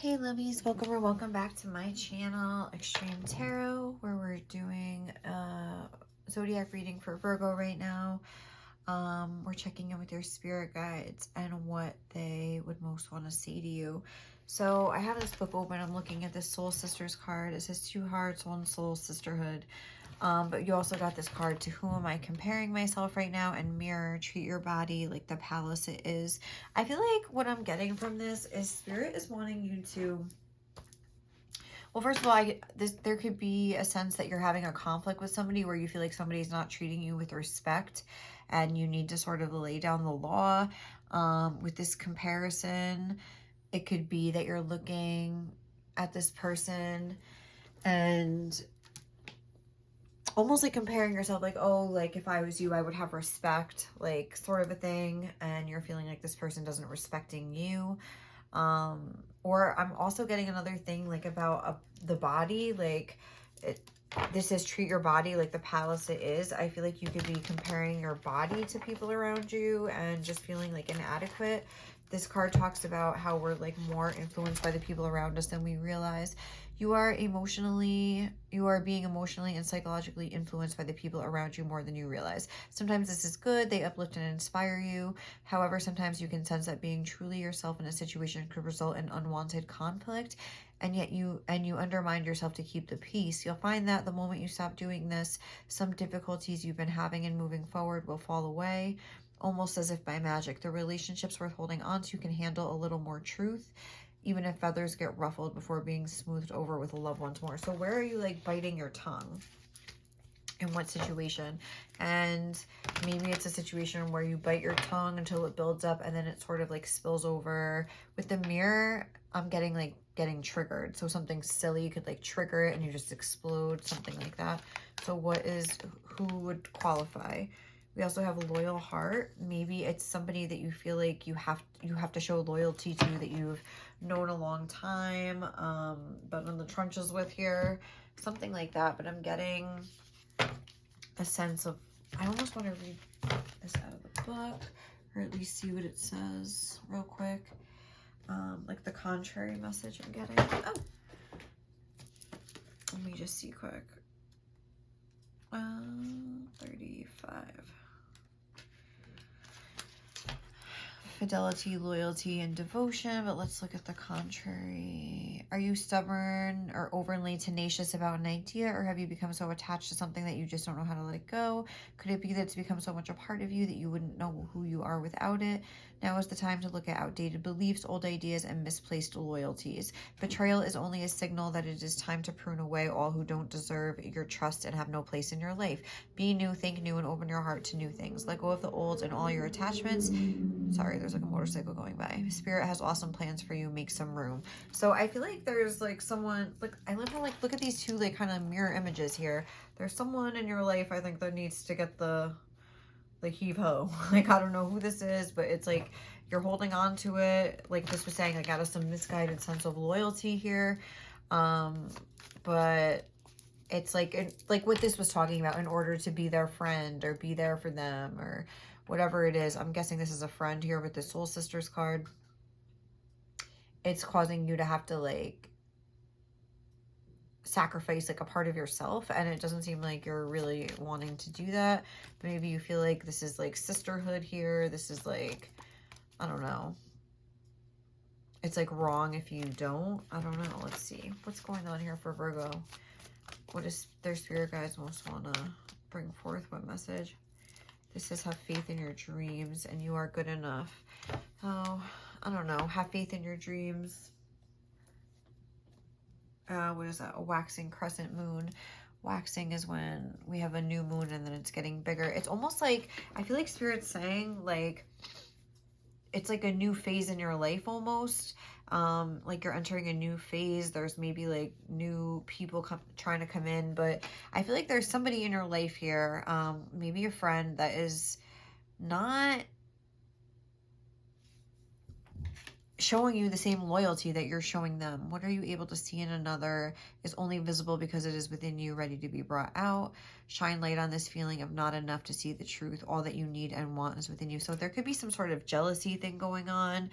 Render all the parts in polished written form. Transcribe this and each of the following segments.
Hey lovies, welcome or welcome back to my channel, Xtremetarot, where we're doing a zodiac reading for Virgo right now. We're checking in with your spirit guides and what they would most want to say to you. So I have this book open. I'm looking at this Soul Sisters card. It says 2 hearts, 1 soul, sisterhood. But you also got this card, to whom am I comparing myself right now, and mirror, treat your body like the palace it is. I feel like what I'm getting from this is Spirit is wanting you to, well, first of all, there could be a sense that you're having a conflict with somebody where you feel like somebody's not treating you with respect and you need to sort of lay down the law. With this comparison, it could be that you're looking at this person and almost like comparing yourself, like, oh, like if I was you, I would have respect, like sort of a thing. And you're feeling like this person doesn't respecting you. Or I'm also getting another thing like about the body, like this says treat your body like the palace it is. I feel like you could be comparing your body to people around you and just feeling like inadequate. This card talks about how we're like more influenced by the people around us than we realize. You are being emotionally and psychologically influenced by the people around you more than you realize. Sometimes this is good. They uplift and inspire you. However, sometimes you can sense that being truly yourself in a situation could result in unwanted conflict, and yet you undermine yourself to keep the peace. You'll find that the moment you stop doing this, some difficulties you've been having and moving forward will fall away, almost as if by magic. The relationships worth holding on to can handle a little more truth, even if feathers get ruffled before being smoothed over with a loved one's more. So where are you like biting your tongue? In what situation? And maybe it's a situation where you bite your tongue until it builds up and then it sort of like spills over. With the mirror, I'm getting like getting triggered. So something silly could like trigger it and you just explode, something like that. So who would qualify? We also have a loyal heart. Maybe it's somebody that you feel like you have to show loyalty to, that you've known a long time, but in the trenches with here, something like that. But I'm getting a sense of, I almost want to read this out of the book, or at least see what it says real quick. Like the contrary message I'm getting. Oh, let me just see quick. 35. Fidelity, loyalty, and devotion, but let's look at the contrary. Are you stubborn or overly tenacious about an idea, or have you become so attached to something that you just don't know how to let it go? Could it be that it's become so much a part of you that you wouldn't know who you are without it? Now is the time to look at outdated beliefs, old ideas, and misplaced loyalties. Betrayal is only a signal that it is time to prune away all who don't deserve your trust and have no place in your life. Be new, think new, and open your heart to new things. Let go of the old and all your attachments. Sorry, there's like a motorcycle going by. Spirit has awesome plans for you. Make some room. So I feel like there's like someone, like, I love how, like, look at these two like kind of mirror images here. There's someone in your life, I think, that needs to get the like heave ho. Like, I don't know who this is, but it's like you're holding on to it. Like this was saying, like, out of some misguided sense of loyalty here. But it's like what this was talking about, in order to be their friend or be there for them or whatever it is. I'm guessing this is a friend here with the Soul Sisters card. It's causing you to have to like sacrifice like a part of yourself, and it doesn't seem like you're really wanting to do that. But maybe you feel like this is like sisterhood here. This is like, I don't know. It's like wrong if you don't. I don't know. Let's see. What's going on here for Virgo? What does their spirit guides most want to bring forth? What message? This says have faith in your dreams and you are good enough. Oh, I don't know. Have faith in your dreams. What is that? A waxing crescent moon. Waxing is when we have a new moon and then it's getting bigger. It's almost like, I feel like Spirit's saying like, it's like a new phase in your life almost. Like you're entering a new phase. There's maybe like new people trying to come in, but I feel like there's somebody in your life here, maybe a friend that is not, showing you the same loyalty that you're showing them. What are you able to see in another is only visible because it is within you, ready to be brought out. Shine light on this feeling of not enough to see the truth. All that you need and want is within you. So there could be some sort of jealousy thing going on,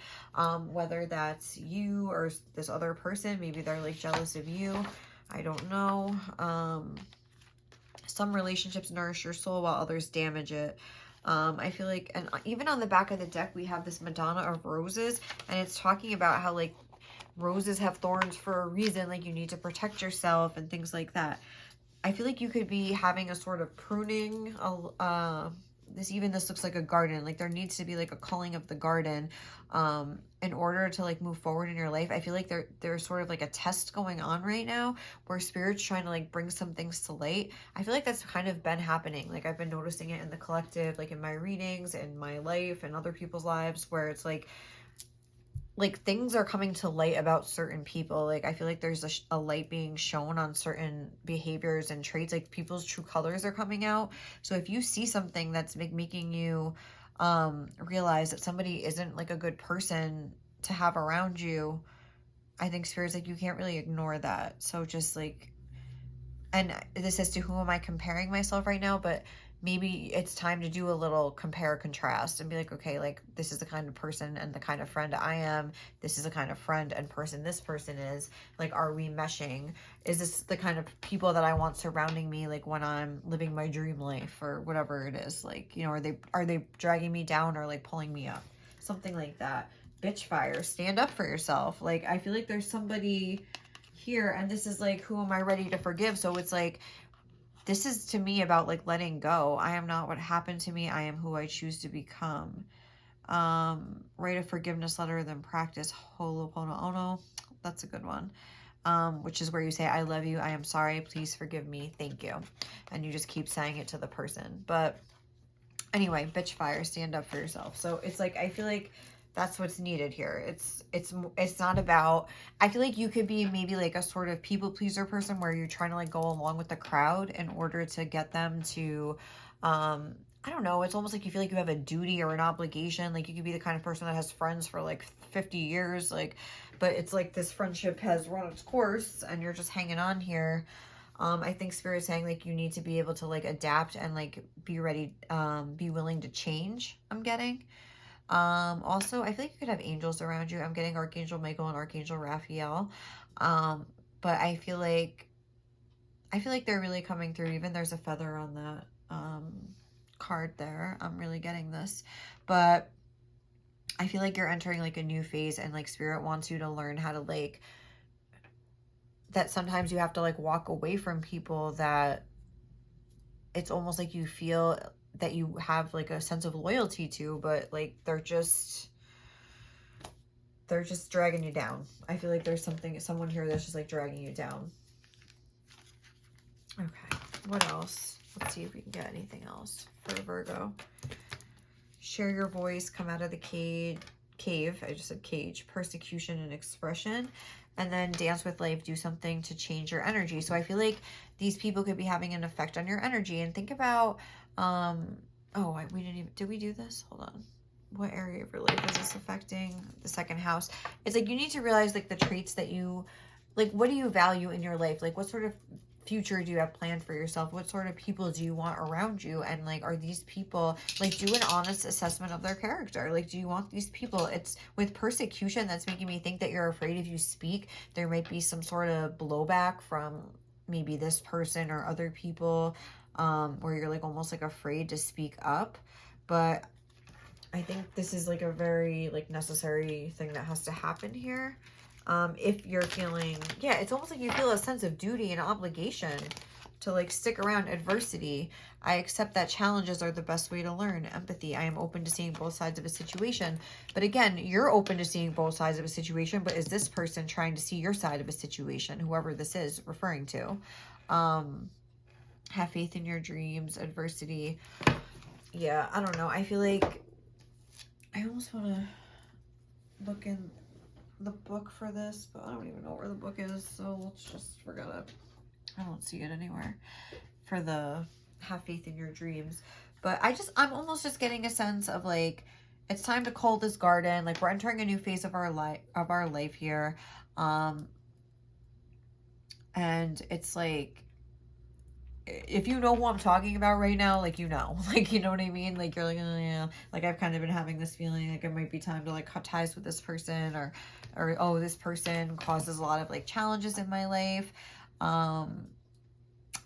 whether that's you or this other person. Maybe they're like jealous of you. I don't know. Some relationships nourish your soul while others damage it. I feel like, and even on the back of the deck, we have this Madonna of Roses, and it's talking about how, like, roses have thorns for a reason, like, you need to protect yourself and things like that. I feel like you could be having a sort of pruning, this looks like a garden, like there needs to be like a culling of the garden in order to like move forward in your life. I feel like there's sort of like a test going on right now where spirit's trying to like bring some things to light. I feel like that's kind of been happening. Like I've been noticing it in the collective, like in my readings, in my life, and other people's lives, where it's like things are coming to light about certain people. Like I feel like there's a light being shown on certain behaviors and traits, like people's true colors are coming out. So if you see something that's making you realize that somebody isn't like a good person to have around you, I think spirit's like, you can't really ignore that. So just like, and this says, to whom am I comparing myself right now? But maybe it's time to do a little compare contrast and be like, okay, like this is the kind of person and the kind of friend I am. This is the kind of friend and person this person is. Like, are we meshing? Is this the kind of people that I want surrounding me, like when I'm living my dream life or whatever it is? Like, you know, are they dragging me down or like pulling me up? Something like that. Bitch fire, stand up for yourself. Like, I feel like there's somebody here, and this is like, who am I ready to forgive? So it's like, this is to me about like letting go. I am not what happened to me. I am who I choose to become. Write a forgiveness letter, then practice Ho'oponopono. That's a good one. Which is where you say, I love you, I am sorry, please forgive me, thank you. And you just keep saying it to the person. But anyway, bitch fire, stand up for yourself. So it's like, I feel like that's what's needed here. It's not about, I feel like you could be maybe like a sort of people pleaser person where you're trying to like go along with the crowd in order to get them to, I don't know, it's almost like you feel like you have a duty or an obligation. Like you could be the kind of person that has friends for like 50 years, like, but it's like this friendship has run its course and you're just hanging on here. I think spirit's saying like you need to be able to like adapt and like be ready, be willing to change, I'm getting. Also, I feel like you could have angels around you. I'm getting Archangel Michael and Archangel Raphael. But I feel like they're really coming through. Even there's a feather on that card there. I'm really getting this. But I feel like you're entering like a new phase, and like spirit wants you to learn how to like, that sometimes you have to like walk away from people that it's almost like you feel that you have like a sense of loyalty to, but like they're just dragging you down. I feel like there's someone here that's just like dragging you down. Okay, what else? Let's see if we can get anything else for Virgo. Share your voice, come out of the cave. I just said cage. Persecution and expression. And then dance with life, do something to change your energy. So I feel like these people could be having an effect on your energy. And think about, we didn't even, did we do this? Hold on. What area of your life is this affecting? The second house. It's like, you need to realize like the traits that you, like, what do you value in your life? Like, what sort of future do you have planned for yourself? What sort of people do you want around you? And like, are these people, like, do an honest assessment of their character. Like, do you want these people? It's with persecution that's making me think that you're afraid if you speak, there might be some sort of blowback from maybe this person or other people, where you're like almost like afraid to speak up. But I think this is like a very like necessary thing that has to happen here. If you're feeling, it's almost like you feel a sense of duty and obligation to like stick around adversity. I accept that challenges are the best way to learn. Empathy. I am open to seeing both sides of a situation. But again, you're open to seeing both sides of a situation, but is this person trying to see your side of a situation, whoever this is referring to? Have faith in your dreams. Adversity. Yeah, I don't know. I feel like I almost want to look in the book for this, but I don't even know where the book is, so let's just forget it. I don't see it anywhere for the have faith in your dreams. But I'm almost just getting a sense of like, it's time to cull this garden. Like, we're entering a new phase of our life here. And it's like, if you know who I'm talking about right now, like, you know, like, you know what I mean? Like, you're like, oh, yeah, like, I've kind of been having this feeling like it might be time to like cut ties with this person, or oh, this person causes a lot of like challenges in my life.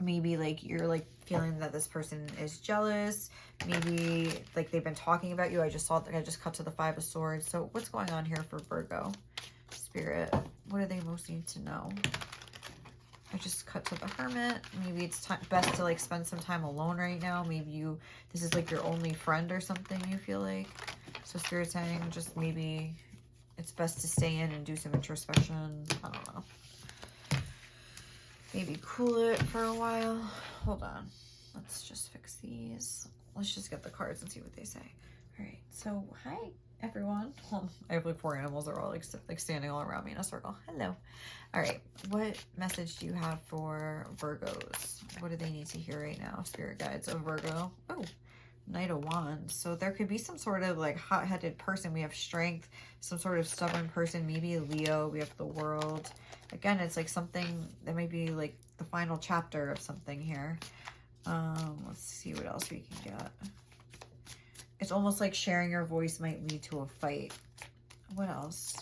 Maybe like you're like feeling that this person is jealous. Maybe like they've been talking about you. I just saw that. I just cut to the 5 of Swords. So what's going on here for Virgo Spirit? What do they most need to know? I just cut to the Hermit. Maybe it's best to like spend some time alone right now. Maybe this is like your only friend or something, you feel like. So Spirit saying just maybe it's best to stay in and do some introspection. I don't know. Maybe cool it for a while. Hold on. Let's just fix these. Let's just get the cards and see what they say. All right. So, hi, everyone. Well, I have like 4 animals. They're all like standing all around me in a circle. Hello. All right. What message do you have for Virgos? What do they need to hear right now? Spirit guides of Virgo. Oh, Knight of Wands. So there could be some sort of like hot-headed person. We have Strength, some sort of stubborn person, maybe a Leo. We have the World. Again, it's like something that might be like the final chapter of something here. Let's see what else we can get. It's almost like sharing your voice might lead to a fight. What else?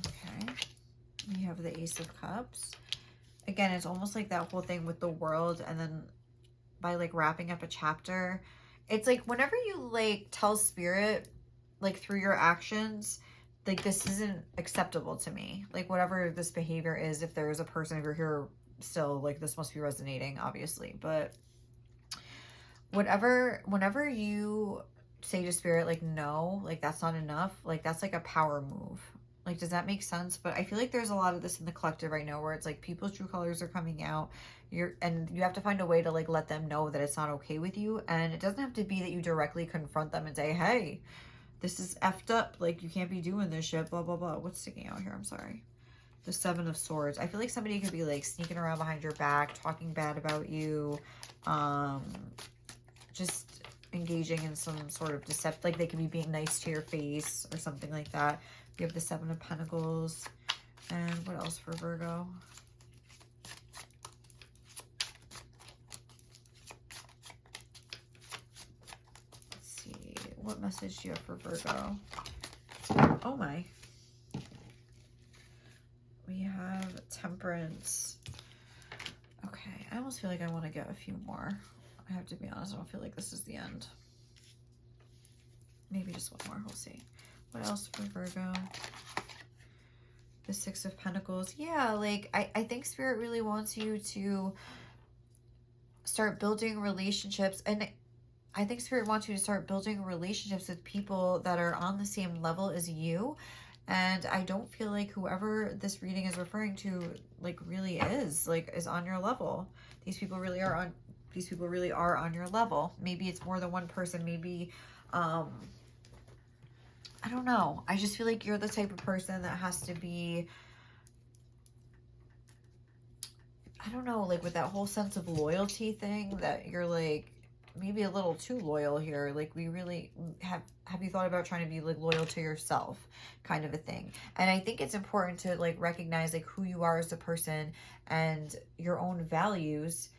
Okay. We have the Ace of Cups. Again, it's almost like that whole thing with the World, and then by like wrapping up a chapter, it's like whenever you like tell Spirit, like through your actions, like this isn't acceptable to me. Like whatever this behavior is, if there is a person, if you're here still, like this must be resonating, obviously. But whenever you say to Spirit, like, no, like that's not enough, like that's like a power move. Like, does that make sense? But I feel like there's a lot of this in the collective right now where it's like people's true colors are coming out. And you have to find a way to like let them know that it's not okay with you. And it doesn't have to be that you directly confront them and say, hey, this is effed up. Like, you can't be doing this shit, blah, blah, blah. What's sticking out here? I'm sorry. The 7 of Swords. I feel like somebody could be like sneaking around behind your back, talking bad about you. Just engaging in some sort of deception. Like they could be being nice to your face or something like that. We have the 7 of Pentacles. And what else for Virgo? Let's see. What message do you have for Virgo? Oh my. We have Temperance. Okay. I almost feel like I want to get a few more. I have to be honest. I don't feel like this is the end. Maybe just one more. We'll see. What else for Virgo? The 6 of Pentacles. Yeah, like I think Spirit really wants you to start building relationships. And I think Spirit wants you to start building relationships with people that are on the same level as you. And I don't feel like whoever this reading is referring to, like, really is on your level. These people really are on your level. Maybe it's more than one person. Maybe, I don't know. I just feel like you're the type of person that has to be, I don't know, like with that whole sense of loyalty thing, that you're like maybe a little too loyal here. Like, we really have you thought about trying to be like loyal to yourself, kind of a thing. And I think it's important to like recognize like who you are as a person and your own values.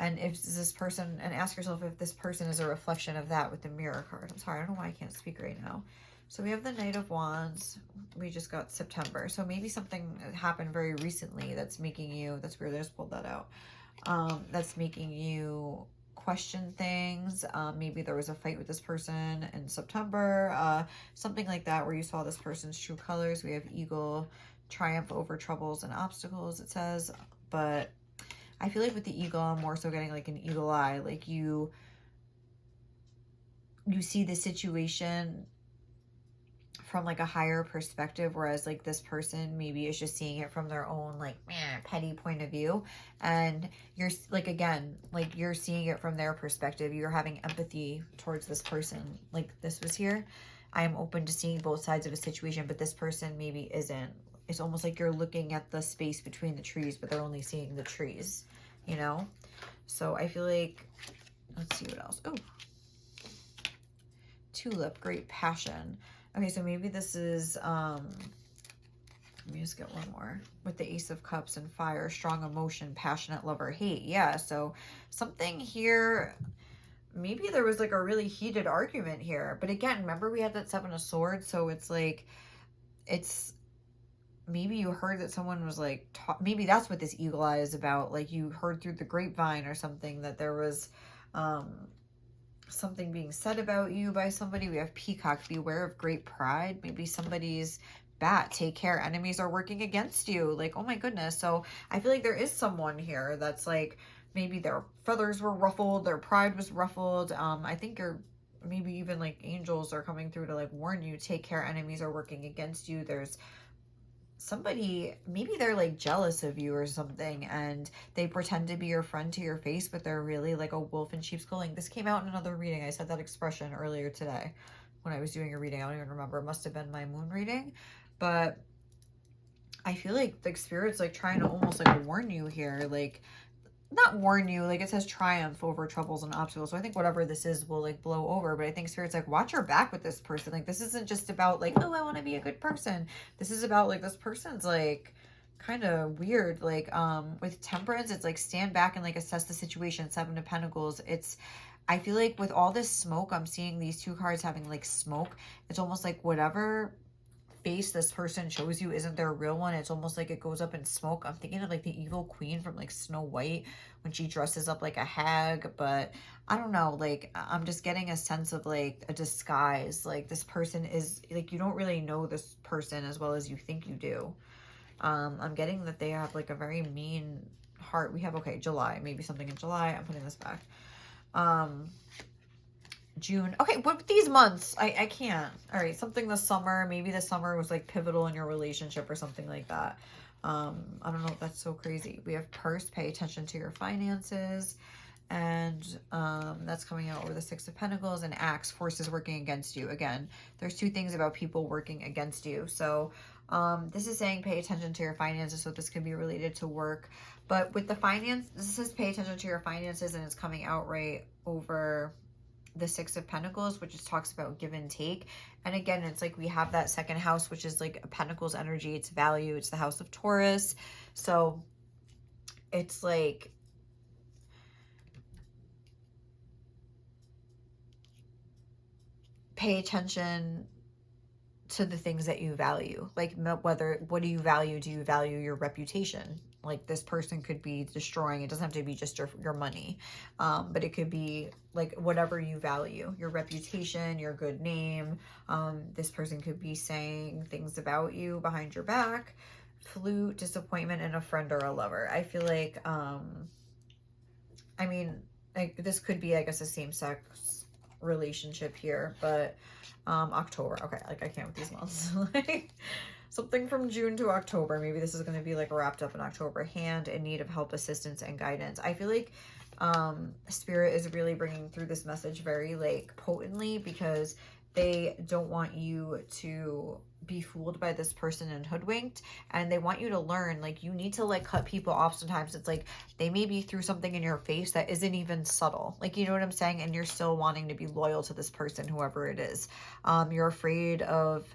And if this person, and ask yourself if this person is a reflection of that with the Mirror card. I'm sorry, I don't know why I can't speak right now. So we have the Knight of Wands. We just got September. So maybe something happened very recently that's making you, that's weird, I just pulled that out. That's making you question things. Maybe there was a fight with this person in September. Something like that where you saw this person's true colors. We have Eagle, triumph over troubles and obstacles, it says. But I feel like with the eagle, I'm more so getting like an eagle eye. Like you see the situation from like a higher perspective, whereas like this person maybe is just seeing it from their own like petty point of view. And you're like, again, like you're seeing it from their perspective. You're having empathy towards this person. Like this was here. I am open to seeing both sides of a situation, but this person maybe isn't. It's almost like you're looking at the space between the trees, but they're only seeing the trees, you know? So I feel like Let's see what else. Oh, tulip, great passion. Okay, so maybe this is, let me just get one more. With the Ace of Cups and fire, strong emotion, passionate lover, hate. Yeah, so something here, maybe there was like a really heated argument here. But again, remember we had that Seven of Swords, so it's like, it's, maybe you heard that someone was like, maybe that's what this eagle eye is about. Like you heard through the grapevine or something that there was something being said about you by somebody. We have peacock, beware of great pride. Maybe somebody's bat, take care, enemies are working against you. Like, oh my goodness. So I feel like there is someone here that's like, maybe their feathers were ruffled, their pride was ruffled. I think you're, maybe even like angels are coming through to like warn you, take care, enemies are working against you. There's somebody, maybe they're like jealous of you or something, and they pretend to be your friend to your face, but they're really like a wolf in sheep's clothing. This came out in another reading. I said that expression earlier today when I was doing a reading. I don't even remember. It must have been my moon reading, but I feel like spirit's like trying to almost like warn you here, like not warn you, like it says triumph over troubles and obstacles. So I think whatever this is will like blow over, but I think spirit's like, watch your back with this person. Like this isn't just about like, oh, I want to be a good person. This is about like, this person's like kind of weird. Like with temperance, it's like stand back and like assess the situation. Seven of Pentacles, it's, I feel like with all this smoke, I'm seeing these two cards having like smoke. It's almost like whatever face this person shows you isn't their real one. It's almost like it goes up in smoke. I'm thinking of like the evil queen from like Snow White when she dresses up like a hag, but I don't know, like I'm just getting a sense of like a disguise. Like this person is like, you don't really know this person as well as you think you do. I'm getting that they have like a very mean heart. We have, okay, July, maybe something in July. I'm putting this back. June. Okay, what these months? I can't. All right, something this summer. Maybe the summer was like pivotal in your relationship or something like that. I don't know if that's so crazy. We have purse, pay attention to your finances. And that's coming out over the Six of Pentacles, and axe, forces working against you. Again, there's two things about people working against you. So this is saying pay attention to your finances. So this could be related to work. But with the finance, this says pay attention to your finances, and it's coming out right over the Six of Pentacles, which just talks about give and take. And again, it's like we have that second house, which is like a Pentacles energy. It's value. It's the house of Taurus. So it's like, pay attention to the things that you value. Like whether, what do you value? Do you value your reputation? Like this person could be destroying, it doesn't have to be just your money, but it could be like whatever you value, your reputation, your good name. This person could be saying things about you behind your back. Flute, disappointment, and a friend or a lover. I feel like, I mean, like this could be, I guess, a same-sex relationship here, but October. Okay, like I can't with these months. Like something from June to October. Maybe this is going to be like wrapped up in October. Hand, in need of help, assistance, and guidance. I feel like Spirit is really bringing through this message very like potently, because they don't want you to be fooled by this person and hoodwinked, and they want you to learn, like you need to like cut people off. Sometimes it's like they maybe threw something in your face that isn't even subtle, like, you know what I'm saying, and you're still wanting to be loyal to this person, whoever it is. You're afraid of,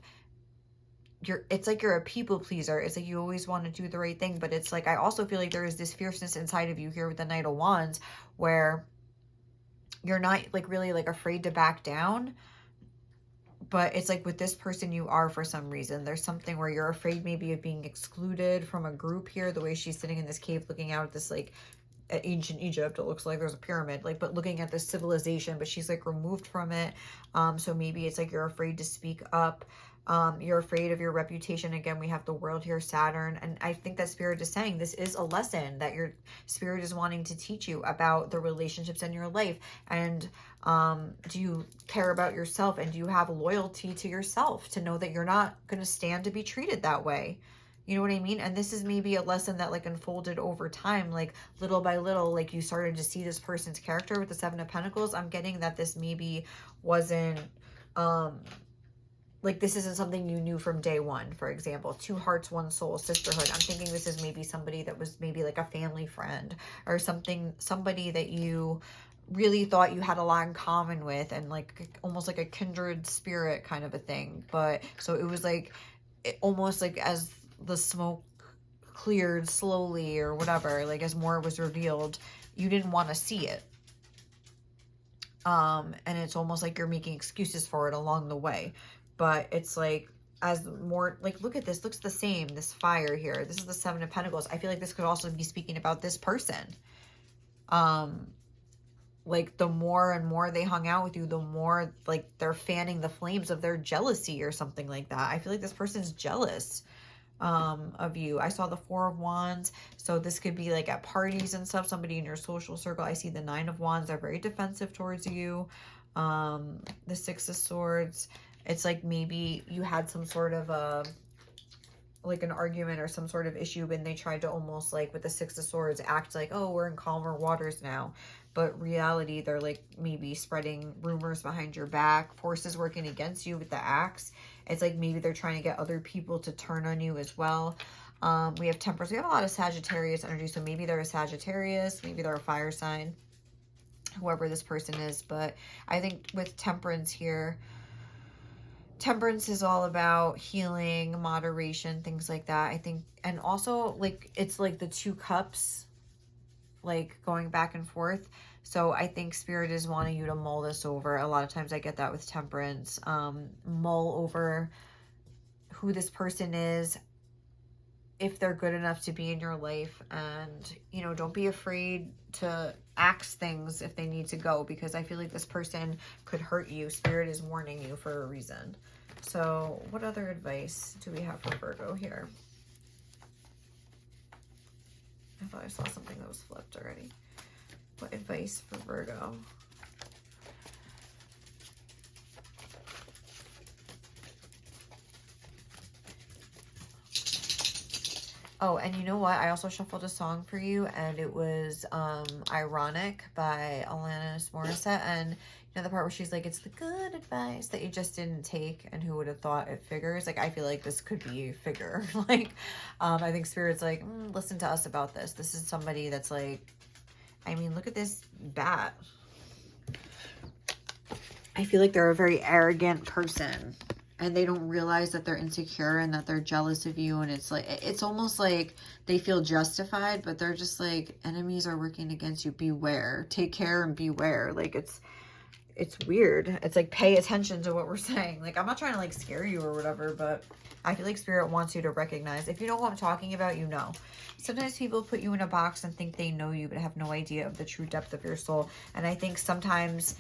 it's like you're a people pleaser. It's like you always want to do the right thing, but it's like I also feel like there is this fierceness inside of you here with the Knight of Wands, where you're not like really like afraid to back down. But it's like with this person, you are for some reason. There's something where you're afraid maybe of being excluded from a group here. The way she's sitting in this cave looking out at this like at ancient Egypt, it looks like there's a pyramid, like, but looking at this civilization, but she's like removed from it. So maybe it's like you're afraid to speak up. You're afraid of your reputation. Again, we have the world here, Saturn. And I think that Spirit is saying this is a lesson that your Spirit is wanting to teach you about the relationships in your life. And do you care about yourself, and do you have loyalty to yourself to know that you're not going to stand to be treated that way? You know what I mean? And this is maybe a lesson that like unfolded over time, like little by little, like you started to see this person's character with the Seven of Pentacles. I'm getting that this maybe wasn't, like this isn't something you knew from day one. For example, two hearts, one soul, sisterhood. I'm thinking this is maybe somebody that was maybe like a family friend or something, somebody that you really thought you had a lot in common with, and like almost like a kindred spirit kind of a thing. But so it was like almost like as the smoke cleared slowly or whatever, like as more was revealed, you didn't want to see it. And it's almost like you're making excuses for it along the way. But it's like, as more, like, look at this, looks the same, this fire here. This is the Seven of Pentacles. I feel like this could also be speaking about this person. Like, the more and more they hung out with you, the more, like, they're fanning the flames of their jealousy or something like that. I feel like this person's jealous of you. I saw the Four of Wands, so this could be like at parties and stuff, somebody in your social circle. I see the Nine of Wands. They're very defensive towards you. The Six of Swords, it's like maybe you had some sort of a like an argument or some sort of issue, and they tried to almost like with the Six of Swords act like, oh, we're in calmer waters now. But reality, they're like maybe spreading rumors behind your back, forces working against you with the axe. It's like maybe they're trying to get other people to turn on you as well. We have Temperance. We have a lot of Sagittarius energy, so maybe they're a Sagittarius, maybe they're a fire sign, whoever this person is. But I think with Temperance here, Temperance is all about healing, moderation, things like that. I think, and also like it's like the Two Cups, like going back and forth. So I think Spirit is wanting you to mull this over. A lot of times I get that with Temperance. Mull over who this person is, if they're good enough to be in your life, and you know, don't be afraid to axe things if they need to go, because I feel like this person could hurt you. Spirit is warning you for a reason. So what other advice do we have for Virgo here? I thought I saw something that was flipped already. What advice for Virgo? Oh, and you know what? I also shuffled a song for you, and it was Ironic by Alanis Morissette. And you know the part where she's like, it's the good advice that you just didn't take, and who would have thought it figures? Like, I feel like this could be figure. Like, I think Spirit's like, listen to us about this. This is somebody that's like, I mean, look at this bat. I feel like they're a very arrogant person, and they don't realize that they're insecure and that they're jealous of you. And it's like, it's almost like they feel justified, but they're just like, enemies are working against you. Beware, take care and beware. Like, it's weird. It's like, pay attention to what we're saying. Like, I'm not trying to like scare you or whatever, but I feel like Spirit wants you to recognize, if you know what I'm talking about, you know. Sometimes people put you in a box and think they know you, but have no idea of the true depth of your soul. And I think sometimes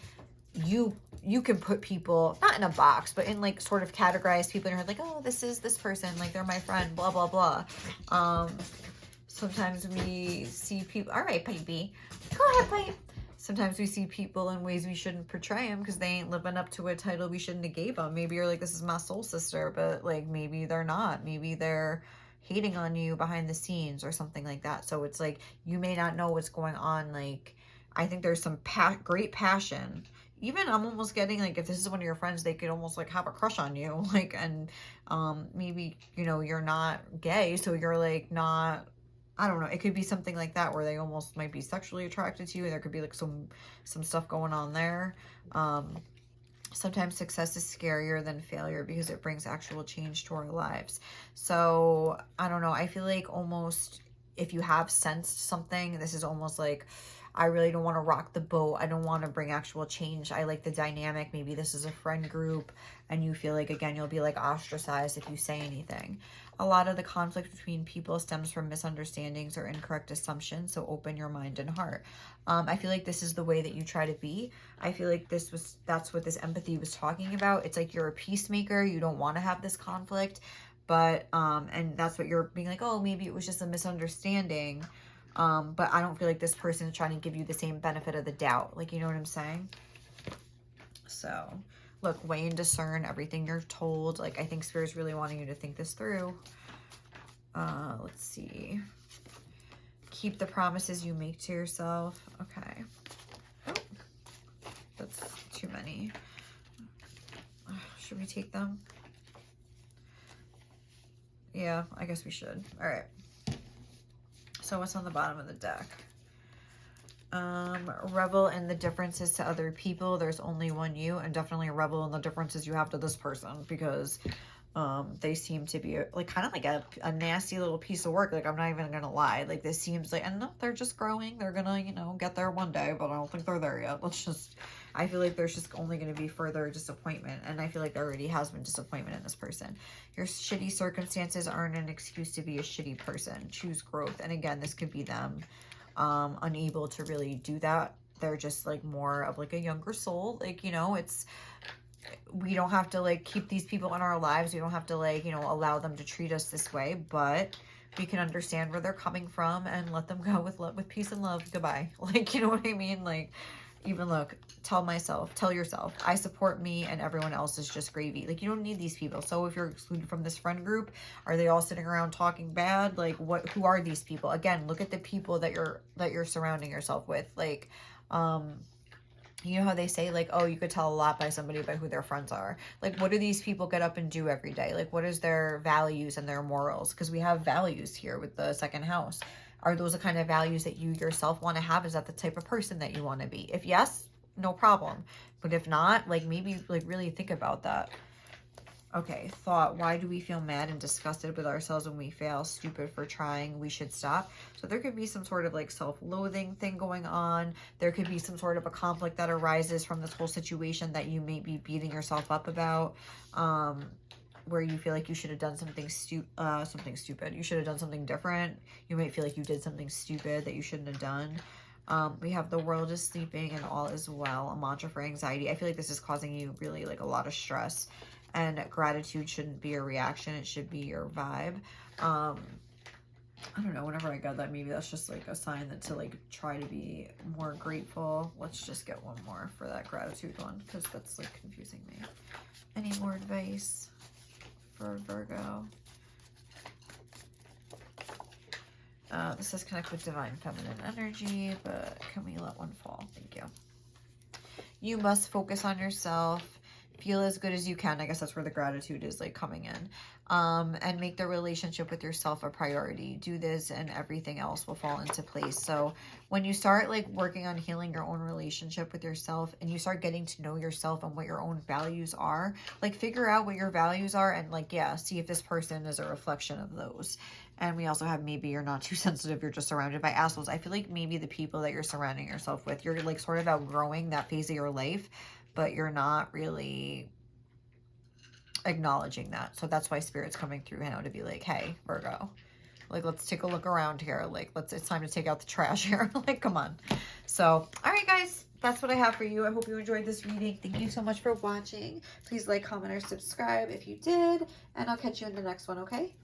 you can put people, not in a box, but in like sort of categorize people in your head, like, oh, this is this person, like they're my friend, blah, blah, blah. Sometimes we see people, all right, Pipey, go ahead, Pipe. Sometimes we see people in ways we shouldn't portray them because they ain't living up to a title we shouldn't have gave them. Maybe you're like, this is my soul sister, but like maybe they're not. Maybe they're hating on you behind the scenes or something like that. So it's like, you may not know what's going on. Like, I think there's some great passion. Even I'm almost getting like, if this is one of your friends, they could almost like have a crush on you. Like, and maybe, you know, you're not gay, so you're like not, I don't know. It could be something like that where they almost might be sexually attracted to you, and there could be like some stuff going on there. Sometimes success is scarier than failure because it brings actual change to our lives. So I don't know. I feel like almost if you have sensed something, this is almost like, I really don't want to rock the boat. I don't want to bring actual change. I like the dynamic. Maybe this is a friend group and you feel like, again, you'll be like ostracized if you say anything. A lot of the conflict between people stems from misunderstandings or incorrect assumptions. So open your mind and heart. I feel like this is the way that you try to be. I feel like that's what this empathy was talking about. It's like you're a peacemaker. You don't want to have this conflict, but, and that's what you're being like, oh, maybe it was just a misunderstanding. But I don't feel like this person is trying to give you the same benefit of the doubt. Like, you know what I'm saying? So, look, weigh and discern everything you're told. Like, I think Spirit's really wanting you to think this through. Let's see. Keep the promises you make to yourself. Okay. Oh, that's too many. Should we take them? Yeah, I guess we should. All right. So what's on the bottom of the deck? Revel in the differences to other people. There's only one you, and definitely revel in the differences you have to this person, because they seem to be like kind of like a nasty little piece of work. Like, I'm not even gonna lie, like this seems like, and no, they're just growing, they're gonna, you know, get there one day, but I don't think they're there yet. I feel like there's just only going to be further disappointment, and I feel like there already has been disappointment in this person. Your shitty circumstances aren't an excuse to be a shitty person. Choose growth. And again, this could be them unable to really do that. They're just like more of like a younger soul. Like, you know, we don't have to like keep these people in our lives. We don't have to like, you know, allow them to treat us this way, but we can understand where they're coming from and let them go with peace and love. Goodbye. Like, you know what I mean? Like, even look, tell yourself, I support me and everyone else is just gravy. Like, you don't need these people. So if you're excluded from this friend group, are they all sitting around talking bad? Like, who are these people? Again, look at the people that you're surrounding yourself with. Like, you know how they say, like, oh, you could tell a lot by somebody by who their friends are. Like, what do these people get up and do every day? Like, what is their values and their morals? Because we have values here with the second house. Are those the kind of values that you yourself want to have? Is that the type of person that you want to be? If yes, no problem. But if not, like, maybe like really think about that. Okay, thought, why do we feel mad and disgusted with ourselves when we fail? Stupid for trying, we should stop. So there could be some sort of like self-loathing thing going on. There could be some sort of a conflict that arises from this whole situation that you may be beating yourself up about, where you feel like you should have done something stupid. You should have done something different. You might feel like you did something stupid that you shouldn't have done. We have the world is sleeping and all is well, a mantra for anxiety. I feel like this is causing you really like a lot of stress. And gratitude shouldn't be a reaction. It should be your vibe. I don't know. Whenever I got that, maybe that's just like a sign that to like try to be more grateful. Let's just get one more for that gratitude one, because that's like confusing me. Any more advice for Virgo? This says connect with divine feminine energy, but can we let one fall? Thank you. You must focus on yourself. Feel as good as you can. I guess that's where the gratitude is like coming in. And make the relationship with yourself a priority. Do this and everything else will fall into place. So when you start like working on healing your own relationship with yourself, and you start getting to know yourself and what your own values are, like figure out what your values are, and like, yeah, see if this person is a reflection of those. And we also have, maybe you're not too sensitive, you're just surrounded by assholes. I feel like maybe the people that you're surrounding yourself with, you're like sort of outgrowing that phase of your life, but you're not really acknowledging that. So that's why Spirit's coming through now to be like, hey, Virgo, like, let's take a look around here. Like, it's time to take out the trash here. Like, come on. So, all right, guys, that's what I have for you. I hope you enjoyed this reading. Thank you so much for watching. Please like, comment, or subscribe if you did, and I'll catch you in the next one, okay?